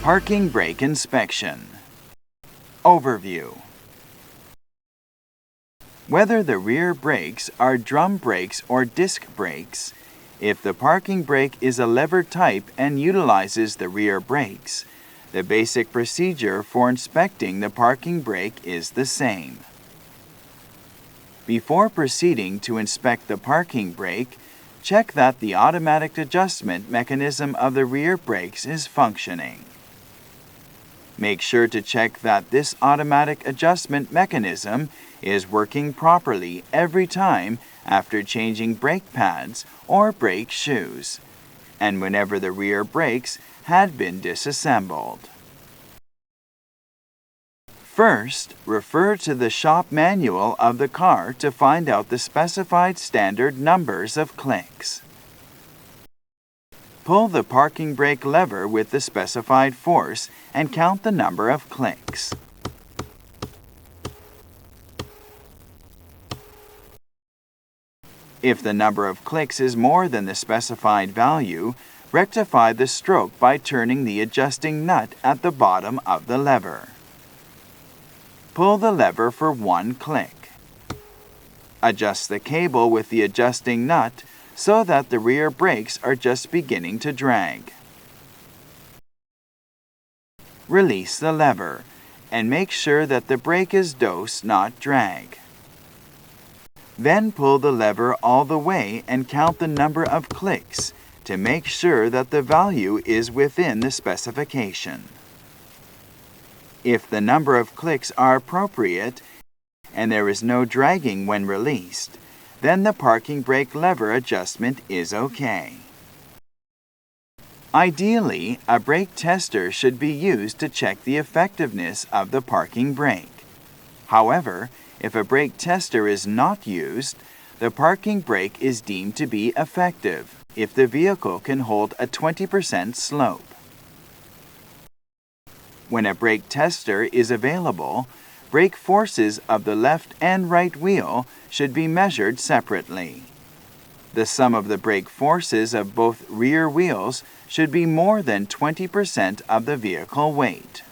Parking brake inspection. Overview. Whether the rear brakes are drum brakes or disc brakes, if the parking brake is a lever type and utilizes the rear brakes, the basic procedure for inspecting the parking brake is the same. Before proceeding to inspect the parking brake, check that the automatic adjustment mechanism of the rear brakes is functioning. Make sure to check that this automatic adjustment mechanism is working properly every time after changing brake pads or brake shoes, and whenever the rear brakes had been disassembled. First, refer to the shop manual of the car to find out the specified standard numbers of clicks. Pull the parking brake lever with the specified force and count the number of clicks. If the number of clicks is more than the specified value, rectify the stroke by turning the adjusting nut at the bottom of the lever. Pull the lever for 1 click. Adjust the cable with the adjusting nut so that the rear brakes are just beginning to drag. Release the lever and make sure that the brake is dose, not drag. Then pull the lever all the way and count the number of clicks to make sure that the value is within the specification. If the number of clicks are appropriate and there is no dragging when released, then the parking brake lever adjustment is okay. Ideally, a brake tester should be used to check the effectiveness of the parking brake. However, if a brake tester is not used, the parking brake is deemed to be effective if the vehicle can hold a 20% slope. When a brake tester is available, brake forces of the left and right wheel should be measured separately. The sum of the brake forces of both rear wheels should be more than 20% of the vehicle weight.